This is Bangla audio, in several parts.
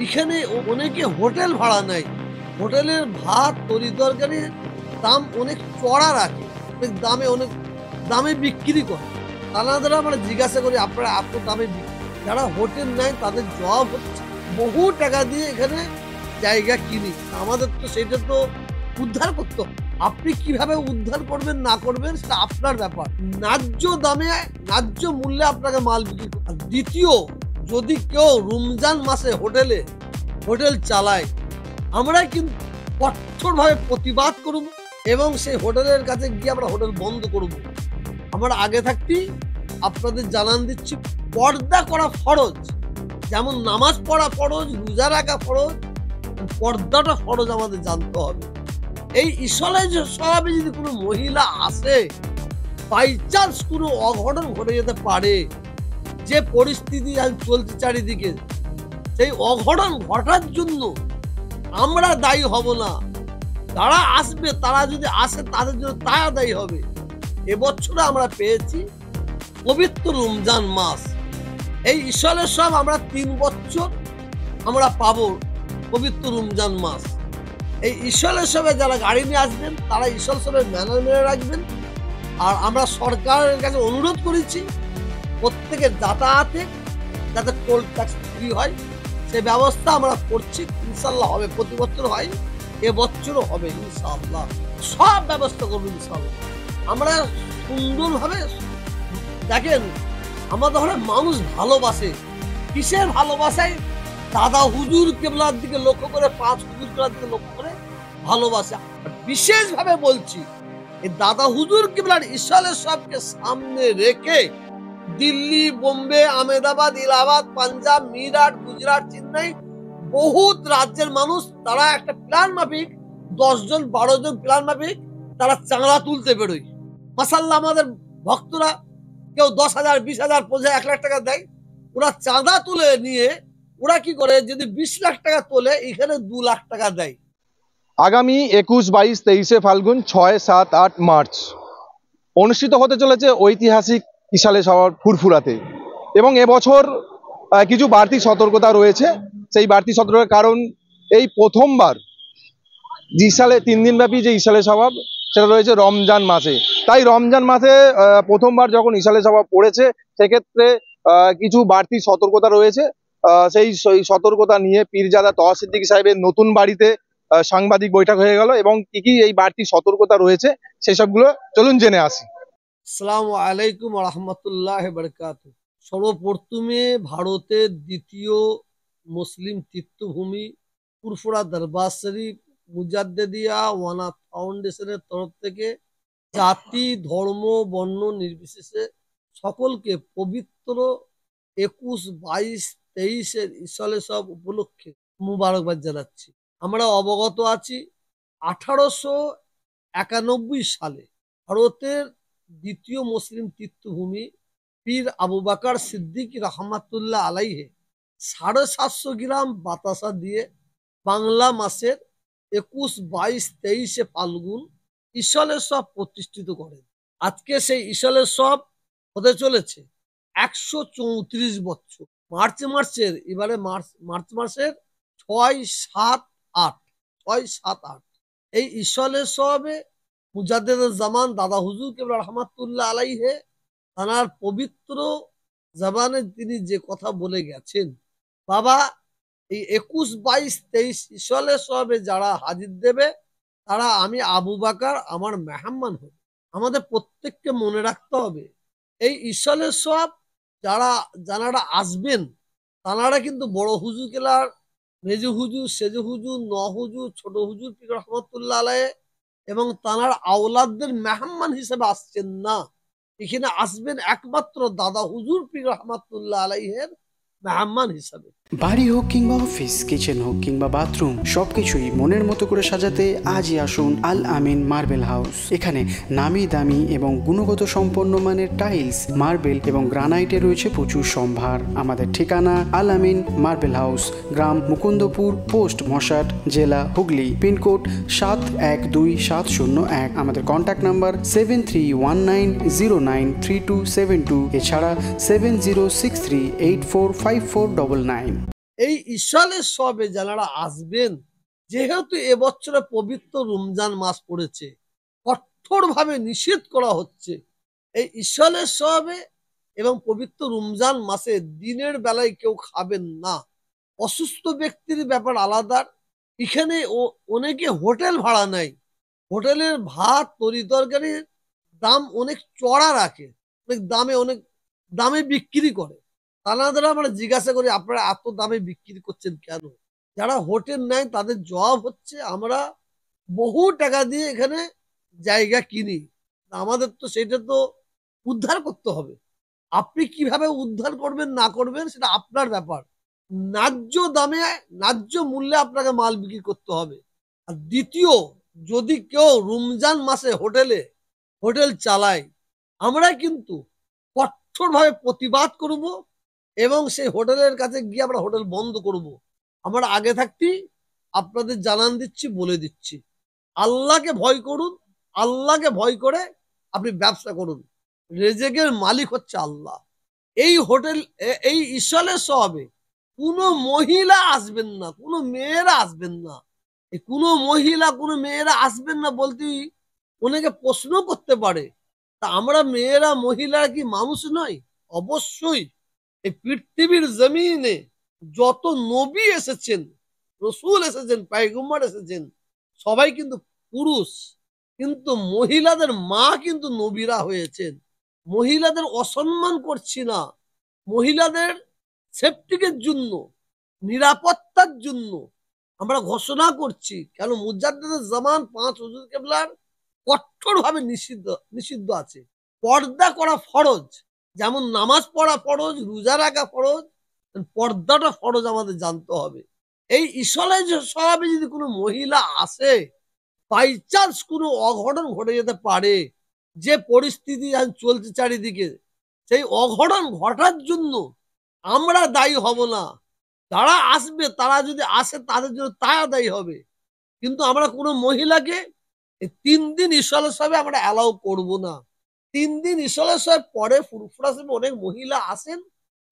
এখানে অনেকে হোটেল ভাড়া নেয়, হোটেলের ভাত তরি তরকারির দাম অনেক চড়া রাখে, অনেক দামে বিক্রি করে। তারা আমরা জিজ্ঞাসা করি আপনারা এত দামে যারা হোটেল নেয় তাদের জব হচ্ছে বহু টাকা দিয়ে এখানে জায়গা কিনি, আমাদের তো সেটা তো উদ্ধার করতে হবে। আপনি কিভাবে উদ্ধার করবেন না করবেন সেটা আপনার ব্যাপার। ন্যায্য দামে ন্যায্য মূল্যে আপনাকে মাল বিক্রি করতে। দ্বিতীয়, যদি কেউ রমজান মাসে হোটেল চালায়, আমরা কিন্তু কঠোরভাবে প্রতিবাদ করব এবং সেই হোটেলের কাছে গিয়ে আমরা হোটেল বন্ধ করব। আমরা আগে থাকতেই আপনাদের জানান দিচ্ছি, পর্দা করা ফরজ, যেমন নামাজ পড়া ফরজ, রোজা রাখা ফরজ, পর্দাটা ফরজ আমাদের জানতে হবে। এই ইসলে সবে যদি কোনো মহিলা আসে, বাই চান্স কোনো অঘটন ঘটে যেতে পারে, যে পরিস্থিতি আজ চলছে চারিদিকে, সেই অঘটন ঘটার জন্য আমরা দায়ী হব না। যারা আসবে, তারা যদি আসে তাদের জন্য তারা দায়ী হবে। এবছরে আমরা পেয়েছি পবিত্র রমজান মাস, এই ইসলের সব আমরা 3 বছর আমরা পাবো পবিত্র রমজান মাস। এই ইসলের সবে যারা গাড়ি নিয়ে আসবেন তারা ইসল সবে ম্যানার মেনে রাখবেন। আর আমরা সরকারের কাছে অনুরোধ করেছি প্রত্যেকের যাতায়াতে যাতে টোল ট্যাক্স ফ্রি হয়, সে ব্যবস্থা আমরা করছি। ইনশাল্লাহ হবে, প্রতি বছর হয়, এবছরও হবে ইনশাআল্লাহ। সব ব্যবস্থা করবো ইনশাআল্লাহ। আমরা সুন্দরভাবে দেখেন, আমাদের ঘরে মানুষ ভালোবাসে, কিসের ভালোবাসায়? দাদা হুজুর কেবলার দিকে লক্ষ্য করে, 5 হুজুর কেবলার দিকে লক্ষ্য করে ভালোবাসে। বিশেষভাবে বলছি, এই দাদা হুজুর কেবলার ইসলের সবকে সামনে রেখে দিল্লি, বোম্বে, আহমেদাবাদ, ইলাহাবাদ, পাঞ্জাব, মিরাট, গুজরাট, চেন্নাই, বহুত রাজ্যের মানুষ তারা একটা প্ল্যান মাফিক 10 জন 12 জন প্ল্যান মাফিক তারা চাঁদা তুলতে বেরোয়। মাশাআল্লাহ, আমাদের ভক্তরা কেউ 10,000, 20,000, 50,000, 1 লাখ টাকা দেয়। ওরা চাঁদা তুলে নিয়ে ওরা কি করে, যদি 20 লাখ টাকা তোলে, এখানে 2 লাখ টাকা দেয়। আগামী 21, 22, 23 ফাল্গুন, 6, 7, 8 মার্চ অনুষ্ঠিত হতে চলেছে ঐতিহাসিক ইশালে সভা ফুরফুরাতে। এবং এবছর কিছু বাড়তি সতর্কতা রয়েছে। সেই বাড়তি সতর্কতার কারণ, এই প্রথমবার ইশালে 3 দিনব্যাপী যে ইশালে সভা সেটা রয়েছে রমজান মাসে। তাই রমজান মাসে প্রথমবার যখন ইশালে সভা পড়েছে, সেক্ষেত্রে কিছু বাড়তি সতর্কতা রয়েছে। সেই সতর্কতা নিয়ে পীরজাদা তহা সিদ্দিকী সাহেবের নতুন বাড়িতে সাংবাদিক বৈঠক হয়ে গেল, এবং কি কি এই বাড়তি সতর্কতা রয়েছে সেই সবগুলো চলুন জেনে আসি। আসসালামু আলাইকুম ওয়া রাহমাতুল্লাহি ওয়া বারাকাতুহু। সর্বপ্রথমে ভারতের দ্বিতীয় মুসলিম তীর্থভূমি ফুরফুরা দরবার শরীফ মুজাদ্দেদিয়া ওয়ানাথ ফাউন্ডেশনের তরফ থেকে জাতি, ধর্ম, বর্ণ নির্বিশেষে সকলকে পবিত্র 21, 22, 23 ইসলে সব উপলক্ষে মুবারকবাদ জানাচ্ছি। আমরা অবগত আছি 1891 সালে ভারতের দ্বিতীয় মুসলিম তীর্থভূমি পীর আবু বকর সিদ্দিক রহমাতুল্লাহ আলাইহে 750 গ্রাম বাতাসা দিয়ে বাংলা মাসের 21, 22, 23 ফাল্গুন ইসলের সব প্রতিষ্ঠিত করেন। আজকে সেই ইসলের সব হতে চলেছে 134 বছর। মার্চ মাসের 6, 7, 8 এই ইসলের সবে মুজাদ্দেদুল জামান দাদা হুজুর কেবলা রহমাতুল্লাহ আলাইহে তানার পবিত্র জবানে তিনি যে কথা বলে গেছেন, বাবা এই 21, 22, 23 ইসলে সবে যারা হাজির দেবে তারা আমি আবু বকর আমার মেহমান হবে। আমাদের প্রত্যেককে মনে রাখতে হবে, এই ইসলে সব যারা আসবেন তারা কিন্তু বড় হুজুর কেবলার মেজু হুজুর, সেজু হুজুর, ন হুজুর, ছোট হুজুর পীর রহমাতুল্লাহ আলাইহি এবং তানার আওলাদদের মেহমান হিসেবে আসছেন না। এখানে আসবেন একমাত্র দাদা হুজুর পীর রহমাতুল্লাহ আলাইহির মেহমান হিসাবে। বাড়ি হোক কিংবা অফিস, কিচেন হোক কিংবা বাথরুম, সবকিছুই মনের মতো করে সাজাতে আজই আসুন আল আমিন মার্বেল হাউস। এখানে নামি দামি এবং গুণগত সম্পন্ন মানের টাইলস, মার্বেল এবং গ্রানাইটে রয়েছে প্রচুর সম্ভার। আমাদের ঠিকানা আল আমিন মার্বেল হাউস, গ্রাম মুকুন্দপুর, পোস্ট মশাট, জেলা হুগলি, পিনকোড 712701। আমাদের কন্ট্যাক্ট নাম্বার 7319093272, এছাড়া 7063845499। এই ইশালের সবে যারা আসবেন, যেহেতু এবছরে পবিত্র রমজান মাস পড়েছে, কঠোরভাবে নিষেধ করা হচ্ছে এই ইশালের সবে এবং পবিত্র রমজান মাসে দিনের বেলায় কেউ খাবেন না। অসুস্থ ব্যক্তির ব্যাপার আলাদা। এখানে অনেকে হোটেল ভাড়া নেয়, হোটেলের ভাত তরি তরকারির দাম অনেক চড়া রাখে, অনেক দামে বিক্রি করে। তারা আমরা জিজ্ঞাসা করি আপনারা এত দামে বিক্রি করছেন কেন? যারা হোটেল নেয় তাদের জবাব হচ্ছে আমরা বহু টাকা দিয়ে এখানে জায়গা কিনি, আমাদের তো সেটা তো উদ্ধার করতে হবে। আপনি কিভাবে উদ্ধার করবেন না করবেন সেটা আপনার ব্যাপার। ন্যায্য দামে ন্যায্য মূল্যে আপনাকে মাল বিক্রি করতে হবে। আর দ্বিতীয়, যদি কেউ রমজান মাসে হোটেল চালায়, আমরা কিন্তু কঠোরভাবে প্রতিবাদ করব এবং সেই হোটেলের কাছে গিয়ে আমরা হোটেল বন্ধ করব। আমরা আগে থাকতেই আপনাদের জানান দিচ্ছি, বলে দিচ্ছি, আল্লাহকে ভয় করুন। আল্লাহকে ভয় করে আপনি ব্যবসা করুন। রেজেকের মালিক হচ্ছে আল্লাহ। এই ইশালের সবে কোনো মহিলা আসবেন না, কোনো মেয়েরা আসবেন না। কোনো মহিলা কোনো মেয়েরা আসবেন না বলতেই অনেকে প্রশ্ন করতে পারে, তা আমরা মেয়েরা মহিলারা কি মানুষ নয়? অবশ্যই। এই পৃথিবীর জমিনে যত নবী এসেছেন, রসুল এসেছেন, পয়গম্বর এসেছেন, সবাই কিন্তু পুরুষ। কিন্তু মহিলাদের মা কিন্তু নবীরা হয়েছেন। মহিলাদের অসম্মান করছি না, মহিলাদের সেফটিকের জন্য, নিরাপত্তার জন্য আমরা ঘোষণা করছি। কেন? মুজাদ্দিদুল জামান 5 হুজুর কেবলার কঠোরভাবে নিষিদ্ধ আছে। পর্দা করা ফরজ, যেমন নামাজ পড়া ফরজ, রোজা রাখা ফরজ, পর্দাটা ফরজ আমাদের জানতে হবে। এই ইশালের সবে যদি কোনো মহিলা আসে, বাই চান্স কোনো অঘটন ঘটে যেতে পারে, যে পরিস্থিতি চলছে চারিদিকে, সেই অঘটন ঘটার জন্য আমরা দায়ী হব না। যারা আসবে তারা যদি আসে তাদের জন্য তারা দায়ী হবে। কিন্তু আমরা কোনো মহিলাকে 3 দিন ইশালের সবে আমরা অ্যালাউ করব না। 3 দিন ইশালের সবে পরে ফুরফুরা অনেক মহিলা আসেন,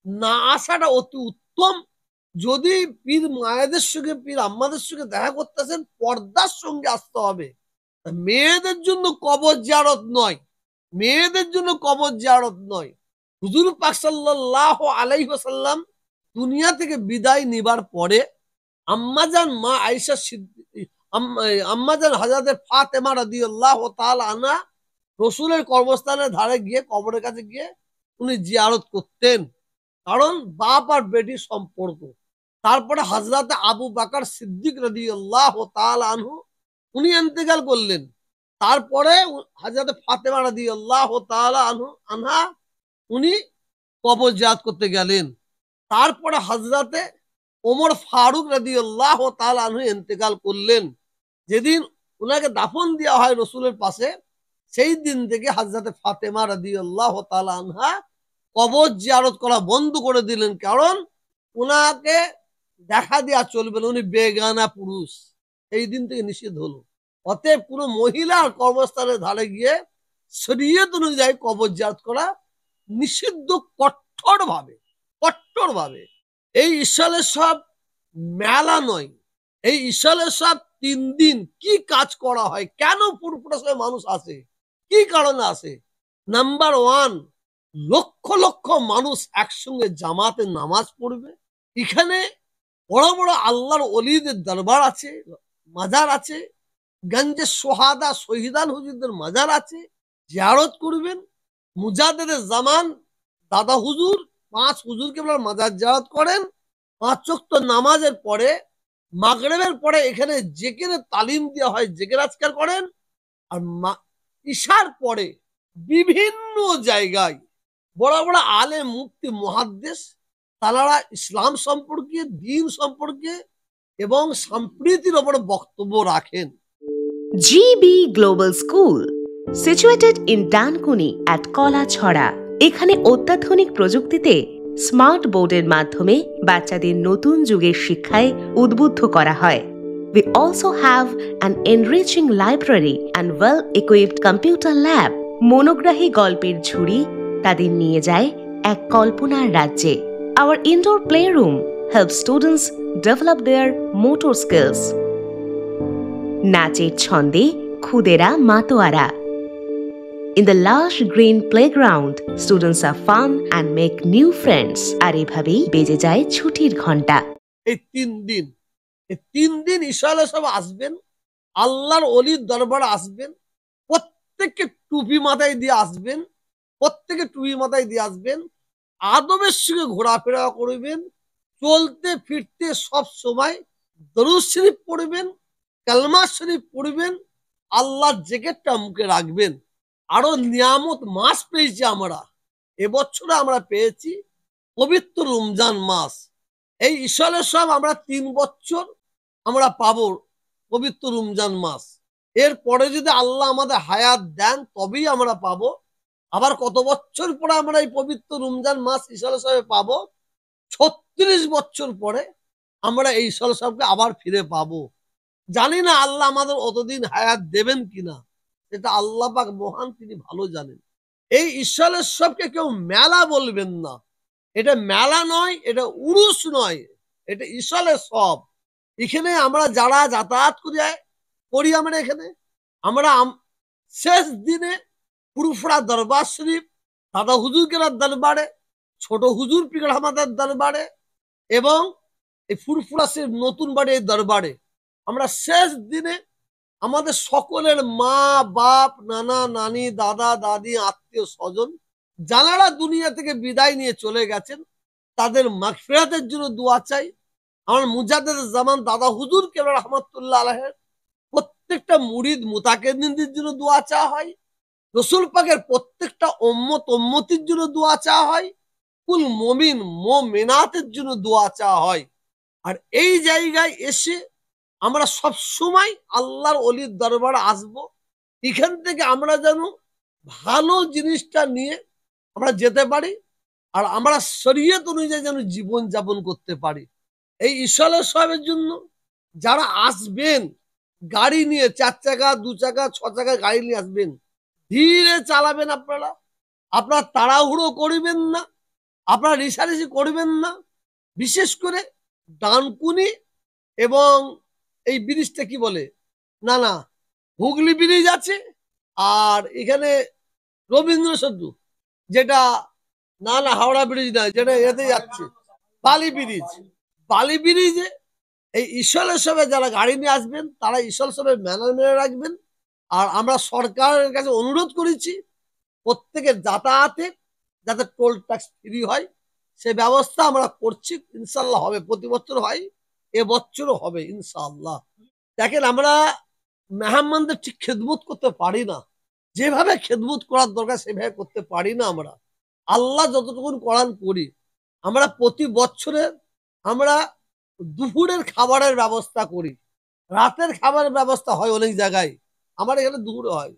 না আসাটা অতি উত্তম। যদি পীর মায়েদের সঙ্গে, পীর আম্মাদের সঙ্গে দেখা করতেছেন, পর্দার সঙ্গে আসতে হবে। মেয়েদের জন্য কবর জিয়ারত নয়, মেয়েদের জন্য কবর জিয়ারত নয়। হুজুর পাক সাল্লাল্লাহু আলাইহি ওয়াসাল্লাম দুনিয়া থেকে বিদায় নিবার পরে আম্মাজান মা আয়েশা আম্মাজান হযরত ফাতেমা রাদিয়াল্লাহু তাআলা আনহা রসুলের কর্মস্থানের ধারে গিয়ে, কবরের কাছে গিয়ে উনি জিয়ারত করতেন, কারণ বাপ আর বেটির সম্পর্ক। তারপরে হযরত আবু বকর সিদ্দিক রাদিয়াল্লাহু তাআলা আনহু উনি ইন্তেকাল করলেন। তারপরে হযরত ফাতেমা রাদিয়াল্লাহু তাআলা আনহা উনি কবর জিয়ারত করতে গেলেন। তারপরে হযরতে ওমর ফারুক রাদিয়াল্লাহু তাআলা আনহু ইন্তেকাল করলেন। যেদিন উনাকে দাফন দেওয়া হয় রসুলের পাশে, সেই দিন থেকে হযরতে ফাতেমা রাদিয়াল্লাহু তাআলা আনহা কবর জিয়ারত করা বন্ধ করে দিলেন, কারণ উনাকে দেখা দেওয়া চলবে না, উনি বেগানা পুরুষ। এই দিন থেকে নিষেধ হলো। অতএব কোনো মহিলার কর্মস্থানের ধারে গিয়ে শরীয়ত অনুযায়ী কবর জিয়ারত করা নিষিদ্ধ, কঠোরভাবে। এই ইশালের সব মেলা নয়, এই ইশালের সব 3 দিন কি কাজ করা হয়, কেন ফুরফুরা মানুষ আসে, কি কারণে আসে? নাম্বার 1, লক্ষ লক্ষ মানুষ একসঙ্গে জামাতে নামাজ পড়বে। এখানে বড় বড় আল্লাহর ওলিদের দরবার আছে, মাজার আছে, গঞ্জে সোহাদা শহীদান হুজুরদের মাজার আছে, জিয়ারত করবেন। মুজাদ্দিদুল জামান দাদা হুজুর 5 হুজুর কেবলার মাজার জিয়ারত করেন। 5 ওয়াক্ত নামাজের পরে, মাগরিবের পরে এখানে জিকিরে তালিম দেওয়া হয়, জিকির আজকার করেন। আর ইশার পরে বিভিন্ন জায়গায় বড় বড় আলেম, মুফতি, মুহাদ্দিস তারা ইসলাম সম্পর্কে, দ্বীন সম্পর্কে এবং সম্প্রীতির উপর বক্তব্য রাখেন। GB Global School, situated in Dankuni at Kolachhora. এখানে অত্যাধুনিক প্রযুক্তিতে স্মার্ট বোর্ডের মাধ্যমে বাচ্চাদের নতুন যুগের শিক্ষায় উদ্বুদ্ধ করা হয়। We also have an enriching library and well-equipped computer lab. মনোগ্রাহী গল্পের ঝুড়ি তাদের নিয়ে যায় এক কল্পনার রাজ্যে। Our indoor playroom helps students develop their motor skills. নাচের ছন্দে খুদেরা মাতোয়ারা. In the lush green playground, students are fun and make new friends. আর এভাবেই বেজে যায় ছুটির ঘন্টা. এই 3 দিন ইনশাআল্লাহ সব আসবেন, আল্লাহর ওলির দরবারে আসবেন, প্রত্যেককে টুপি মাথায় দিয়ে আসবেন, আদবের সঙ্গে ঘোরাফেরা করবেন, চলতে ফিরতে সব সময় দরুদ শরীফ পড়বেন, কালমা শরীফ পড়বেন, আল্লাহর জিকিরটা মুখে রাখবেন। আরো নিয়ামত মাস পেয়েছি আমরা, এবছরে আমরা পেয়েছি পবিত্র রমজান মাস। এই ঈশ্বরের সব আমরা 3 বছর আমরা পাবো পবিত্র রমজান মাস। এরপরে যদি আল্লাহ আমাদের হায়াত দেন তবেই আমরা পাবো। আবার কত বছর পরে আমরা এই পবিত্র রমজান মাস ঈশ্বরের সবে পাবো? 36 বছর পরে আমরা এই ঈশ্বরের সবকে আবার ফিরে পাবো। জানি না আল্লাহ আমাদের অতদিন হায়াত দেবেন কিনা, এটা আল্লাহ পাক মহান, তিনি ভালো জানেন। এই ঈশ্বরের সবকে কেউ মেলা বলবেন না, এটা মেলা নয়, এটা উরুস নয়, এটা ঈশ্বরের সব। এখানে আমরা যারা যাতায়াত করি আমরা এখানে আমরা শেষ দিনে ফুরফুরা দরবার শরীফ, দাদা হুজুর কেরার দরবারে, ছোট হুজুর পীর আমাদের দরবারে এবং এই ফুরফুরা শরীফ নতুন বাড়ি এই দরবারে আমরা শেষ দিনে আমাদের সকলের মা বাপ, নানা নানি, দাদা দাদি, আত্মীয় স্বজন যারা দুনিয়া থেকে বিদায় নিয়ে চলে গেছেন তাদের মাগফিরাতের জন্য দোয়া চাই। আমার মুজাদ্দেদ জামান দাদা হুজুর কেবল রহমাতুল্লাহ আলাইহির প্রত্যেকটা মুরিদ মুতাকিনদের জন্য দোয়া চাওয়া হয়। রসুল পাকের প্রত্যেকটা উম্মতির জন্য দোয়া চাওয়া হয়। কুল মুমিন মুমিনাতের জন্য দোয়া চাওয়া হয়। আর এই জায়গায় এসে আমরা সব সময় আল্লাহর ওলির দরবারে আসব। এখান থেকে আমরা যেন ভালো জিনিসটা নিয়ে আমরা যেতে পারি আর আমরা শরীয়ত অনুযায়ী যেন জীবন যাপন করতে পারি। এই ঈশ্বরের সাহেবের জন্য যারা আসবেন গাড়ি নিয়ে, 4 চাকা 2 চাকা 6 চাকা গাড়ি নিয়ে আসবেন, ধীরে চালাবেন। আপনারা তাড়াহুড়ো করবেন না, আপনারা রেষারেষি করবেন না। বিশেষ করে ডানকুনি এবং এই ব্রিজটা কি বলে, না হুগলি ব্রিজ আছে, আর এখানে রবীন্দ্র সেতু, যেটা না হাওড়া ব্রিজ না, যেটা এতে যাচ্ছে বালি ব্রিজে এই ঈশ্বরের সবে যারা গাড়ি নিয়ে আসবেন তারা ঈশ্বর সবে মেনে রাখবেন। আর আমরা সরকারের কাছে অনুরোধ করেছি প্রত্যেকের যাতায়াতে যাতে টোল ট্যাক্স ফ্রি হয় সে ব্যবস্থা আমরা করছি। ইনশাল্লাহ হবে, প্রতি বছর হয়, এবছরও হবে ইনশাআল্লাহ। দেখেন আমরা মেহমানদের ঠিক খেদমত করতে পারি না, যেভাবে খেদমত করার দরকার সেভাবে করতে পারি না। আমরা আল্লাহ যতটুকু করান করি। আমরা প্রতি বছরে আমরা দুপুরের খাবারের ব্যবস্থা করি, রাতের খাবারের ব্যবস্থা হয় অনেক জায়গায়, আমার এখানে দুপুরে হয়।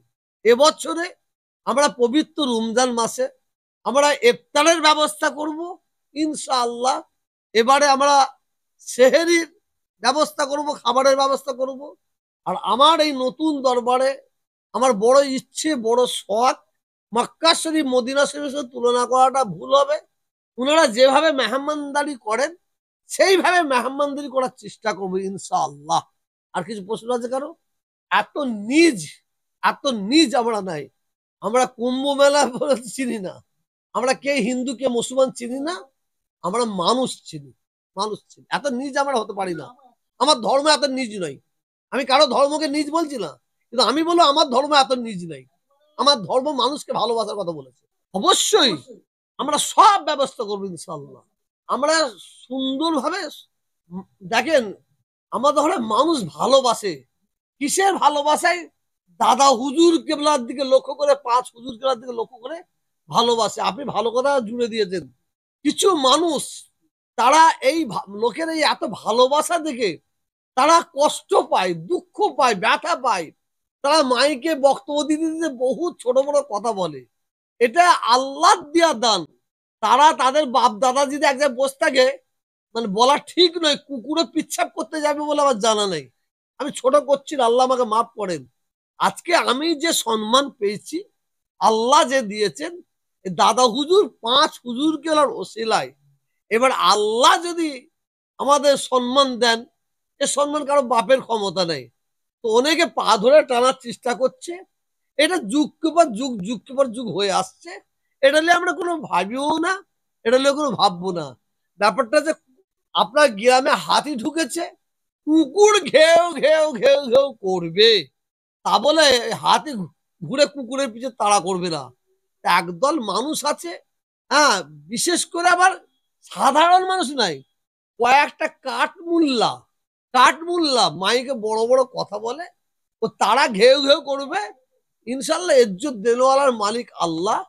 এবছরে আমরা পবিত্র রমজান মাসে আমরা ইফতারের ব্যবস্থা করব ইনশাআল্লাহ। এবারে আমরা সেহরির ব্যবস্থা করব, খাবারের ব্যবস্থা করব। আর আমার এই নতুন দরবারে আমার বড় ইচ্ছে, বড় শখ, মক্কা শরীফ মদিনা শরীফের সাথে তুলনা করাটা ভুল হবে। ওনারা যেভাবে মেহমানদারি করেন সেইভাবে মেহমানদারি করার চেষ্টা করবো ইনশাআল্লাহ। আর কিছু প্রশ্ন আছে কারো? এত নিজ আমরা নাই। আমরা কুম্ভ মেলা চিনি না, আমরা কে হিন্দু কে মুসলমান চিনি না, আমরা মানুষ চিনি। এত নিজ আমরা হতে পারি না। আমার ধর্ম এত নিজ নয়। আমি কারো ধর্মকে নিজ বলছি না, কিন্তু আমি বলবো আমার ধর্ম এত নিজ নাই। আমার ধর্ম মানুষকে ভালোবাসার কথা বলেছে। অবশ্যই আমরা সব ব্যবস্থা করবো ইনশাআল্লাহ। আমরা সুন্দরভাবে দেখেন আমাদের ঘরে মানুষ ভালোবাসে। কিসের ভালোবাসায়? দাদা হুজুর কেবলার দিকে লক্ষ্য করে, 5 হুজুর কেবলার দিকে লক্ষ্য করে ভালোবাসে। আপনি ভালো কথা জুড়ে দিয়েছেন। কিছু মানুষ তারা এই লোকের এই এত ভালোবাসা দেখে তারা কষ্ট পায়, দুঃখ পায়, ব্যথা পায়। তারা মাইকে বক্তব্য দিতে দিতে বহু ছোট বড় কথা বলে। এটা আল্লাহ দিয়া দান। তারা তাদের বাপ দাদা যদি এক জায়গায় বসে থাকে, মানে বলা ঠিক নয়, কুকুরে পিচ্ছাপ করতে যাবে বলে আমার জানা নেই। আমি ছোট করছি, আল্লাহ আমাকে মাফ করেন। আজকে আমি যে সম্মান পেয়েছি আল্লাহ যে দিয়েছেন, দাদা হুজুর 5 হুজুরকে ওসিলায়। এবার আল্লাহ যদি আমাদের সম্মান দেন, এ সম্মান কারো বাপের ক্ষমতা নেই। তো অনেকে পা ধরে টানার চেষ্টা করছে, এটা যুগকে পর যুগ, যুগকে পর যুগ হয়ে আসছে। এটা নিয়ে আমরা কোনো ভাবিও না, এটা নিয়ে কোনো ভাববো না। ব্যাপারটা যে আপনার গ্রামে হাতি ঢুকেছে, কুকুর ঘেউ ঘেউ ঘেউ ঘেউ করবে, তা বলে হাতি ঘুরে কুকুরের পিছে তাড়া করবে না। একদল মানুষ আছে, হ্যাঁ, বিশেষ করে আবার সাধারণ মানুষ নাই, কয়েকটা কাঠমুল্লা মাইকে বড় বড় কথা বলে, তো তারা ঘেউ ঘেউ করবে। ইনশাল্লাহ ইজ্জত দেনওয়ালার মালিক আল্লাহ।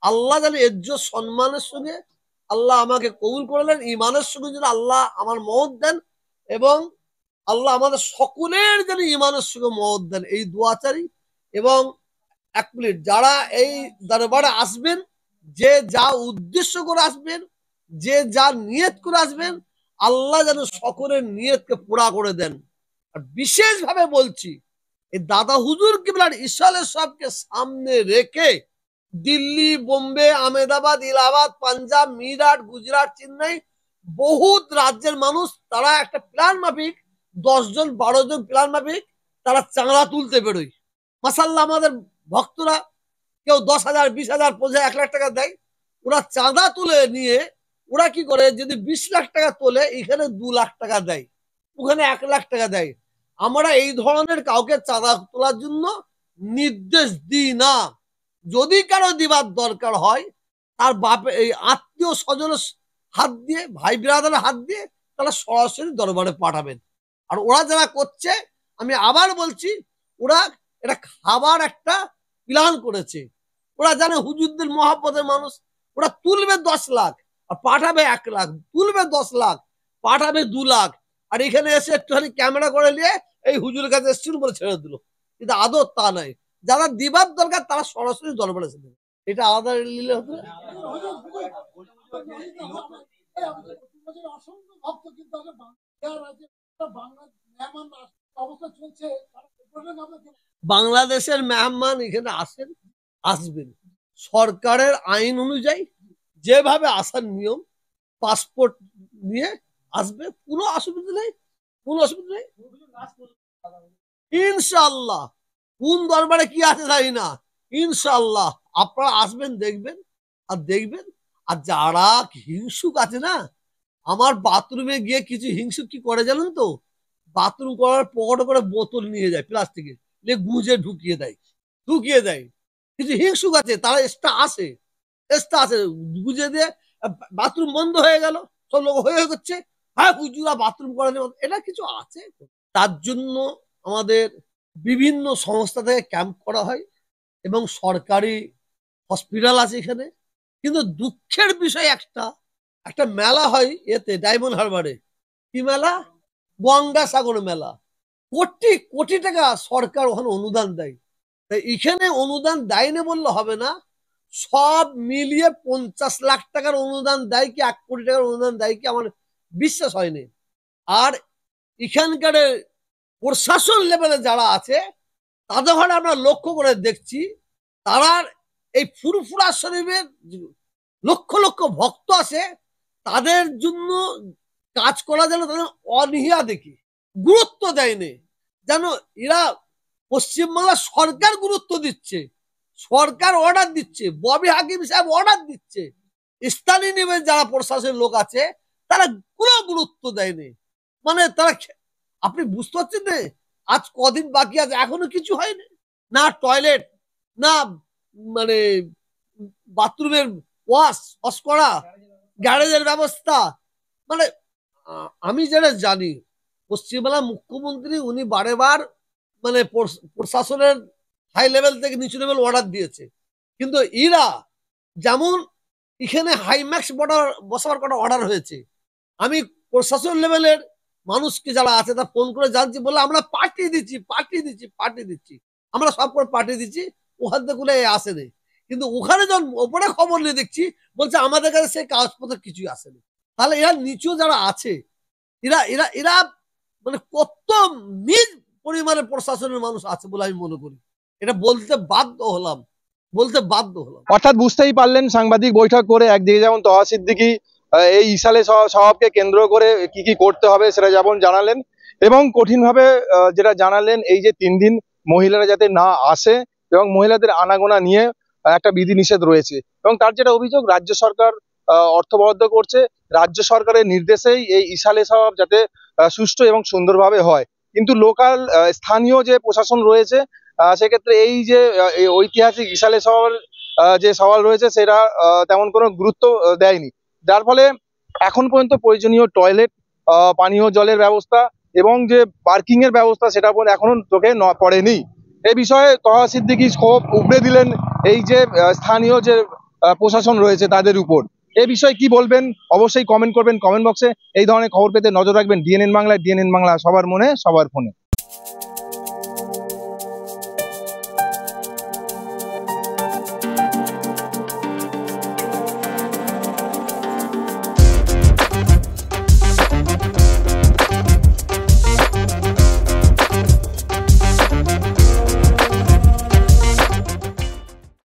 আল্লাহ যেন ইজ্জত সম্মানের সঙ্গে আল্লাহ আমাকে কবুল করলেন, ইমানের সঙ্গে যেন আল্লাহ আমার মওত দেন, এবং আল্লাহ আমাদের সকলের যেন ইমানের সঙ্গে মওত দেন, এই দোয়া চাই। এবং এক মিনিট, যারা এই দরবারে আসবেন, যে যা উদ্দেশ্য করে আসবেন, যে যা নিয়ত করে আসবেন, আল্লাহ যেন সকলের নিয়তকে পুরা করে দেন। আর বিশেষ ভাবে বলছি, এই দাদা হুজুর কিবলার ইশালে সবকে সামনে রেখে দিল্লি, বোম্বে, আহমেদাবাদ, ইলাহাবাদ, পাঞ্জাব, মিরাট, গুজরাট, চেন্নাই, বহুত রাজ্যের মানুষ তারা একটা প্ল্যান মাফিক 10 জন 12 জন প্ল্যান মাফিক তারা চাঁদা তুলতে বেরোয়। মাসাল্লাহ আমাদের ভক্তরা কেউ 10,000, 20,000, 25,000, 1 লাখ টাকা দেয়। ওরা চাঁদা তুলে নিয়ে ওরা কি করে, যদি 20 লাখ টাকা তোলে, এখানে 2 লাখ টাকা দেয়, ওখানে 1 লাখ টাকা দেয়। আমরা এই ধরনের কাউকে চাঁদা তোলার জন্য নির্দেশ দিই না। যদি কারো দিবার দরকার হয়, তার বাপে এই আত্মীয় স্বজনের হাত দিয়ে, ভাই ব্রাদারের হাত দিয়ে তারা সরাসরি দরবারে পাঠাবেন। আর ওরা যারা করছে, আমি আবার বলছি, ওরা এটা খাবার একটা প্ল্যান করেছে। ওরা জানে হুজুরদের মহাব্বতের মানুষ, ওরা তুলবে 10 লাখ আর পাঠাবে 1 লাখ, তুলবে 10 লাখ পাঠাবে 2 লাখ, আর এখানে এসে একটুখানি ক্যামেরা করে নিয়ে এই হুজুরের কাছে এসছিল বলে ছেড়ে দিল। কিন্তু আদর তা নয়, যারা দিবার দরকার তারা সরাসরি দরবারে এসে দেবে। এটা আলাদা নিলে হতো। বাংলাদেশের মেহমান এখানে আসবেন সরকারের আইন অনুযায়ী, যেভাবে আসার নিয়ম, পাসপোর্ট নিয়ে আসবে, কোনো অসুবিধা নেই, কোনো অসুবিধা নেই ইনশাআল্লাহ। কোন দরবারে কি আছে জানি না, ইনশাআল্লাহ আপনারা আসবেন, দেখবেন। আর যারা হিংসুক আছে না, আমার বাথরুমে গিয়ে কিছু হিংসুক কি করে জানেন তো, বাথরুম করার পকেটে করে বোতল নিয়ে যায় প্লাস্টিকের, নিয়ে গুঁজে ঢুকিয়ে দেয়। কিছু হিংসুক আছে, তারা এক্সট্রা আসে গুঁজে দিয়ে বাথরুম বন্ধ হয়ে গেল, সব লোক হয়ে করছে, হ্যাঁ হুজুরা বাথরুম করে, এটা কিছু আছে। তার জন্য আমাদের বিভিন্ন সংস্থা থেকে ক্যাম্প করা হয় এবং সরকারি হসপিটাল আছে এখানে। কিন্তু দুঃখের বিষয়, একটা মেলা হয় এতে ডায়মন্ড হারবারে। কি মেলা? গঙ্গাসাগর মেলা। কোটি কোটি টাকা সরকার ওখানে অনুদান দেয়। তাই এখানে অনুদান দেয়নি বললে হবে না, সব মিলিয়ে 50 লাখ টাকার অনুদান দেয় কি 1 কোটি টাকার অনুদান দেয় কি আমার বিশ্বাস হয়নি। আর এখানকার প্রশাসন লেভেলে যারা আছে তাদের ঘরে আমরা লক্ষ্য করে দেখছি, তারা এই ফুরফুরা শরীফের লক্ষ লক্ষ ভক্ত আছে, তাদের জন্য কাজ করা যেন তাদের অনীহা দেখি, গুরুত্ব দেয়নি। যেন এরা পশ্চিমবাংলা সরকার গুরুত্ব দিচ্ছে, সরকার অর্ডার দিচ্ছে, ববি হাকিম সাহেব অর্ডার দিচ্ছে, স্থানীয় নিবেশ যারা প্রশাসনের লোক আছে তারা কোনো গুরুত্ব দেয়নি। মানে তারা, আপনি বুঝতে পারছেন না, আজ কদিন বাকি আছে, এখনো কিছু হয়নি, না টয়লেট, না মানে বাথরুমের ওয়াশ করা, গ্যারেজের ব্যবস্থা। মানে আমি যেটা জানি, পশ্চিমবাংলার মুখ্যমন্ত্রী উনি বারেবার মানে প্রশাসনের হাই লেভেল থেকে নিচু লেভেল অর্ডার দিয়েছে, কিন্তু এরা যেমন এখানে হাইম্যাক্স বসাবার কটা অর্ডার হয়েছে, আমি প্রশাসন লেভেলের মানুষকে যারা আছে তা ফোন করে জানছি, বলে আমরা পাঠিয়ে দিচ্ছি, আমরা সব করে পাঠিয়ে দিচ্ছি, ওখান থেকে কোনো আসেনি। কিন্তু ওখানে যখন ওপরে খবর নিয়ে দেখছি, বলছে আমাদের কাছে সেই কাগজপত্র কিছুই আসেনি। তাহলে এরা নিচু যারা আছে, এরা এরা এরা মানে কত নিজ পরিমাণে প্রশাসনের মানুষ আছে বলে আমি মনে করি। এটা বলতে বাধ্য হলাম। অর্থাৎ বুঝতেই পারলেন, সাংবাদিক বৈঠক করে একদিকে যেমন তহা সিদ্দিকী এই ইসালে সওয়াবকে কেন্দ্র করে কি কি করতে হবে সেটা যেমন জানালেন, এবং কঠিনভাবে যেটা জানালেন এই যে 3 দিন মহিলারা যাতে না আসে এবং মহিলাদের আনাগোনা নিয়ে একটা বিধিনিষেধ রয়েছে, এবং তার যেটা অভিযোগ রাজ্য সরকার অর্থ বরাদ্দ করছে, রাজ্য সরকারের নির্দেশেই এই ইসালে সওয়াব যাতে সুষ্ঠু এবং সুন্দরভাবে হয়। কিন্তু লোকাল স্থানীয় যে প্রশাসন রয়েছে সেক্ষেত্রে এই যে এই ঐতিহাসিক ইসালে সওয়াবের যে সওয়াল রয়েছে সেটা তেমন কোনো গুরুত্ব দেয়নি, যার ফলে এখন পর্যন্ত প্রয়োজনীয় টয়লেট, পানীয় জলের ব্যবস্থা এবং যে পার্কিং এর ব্যবস্থা সেটা এখনো চোখে পড়েনি। এই বিষয়ে তহা সিদ্দিকী ক্ষোভ উগড়ে দিলেন এই যে স্থানীয় যে প্রশাসন রয়েছে তাদের উপর। এই বিষয়ে কি বলবেন অবশ্যই কমেন্ট করবেন কমেন্ট বক্সে। এই ধরনের খবর পেতে নজর রাখবেন ডিএনএন বাংলায়। ডিএনএন বাংলা সবার মনে সবার ফোনে।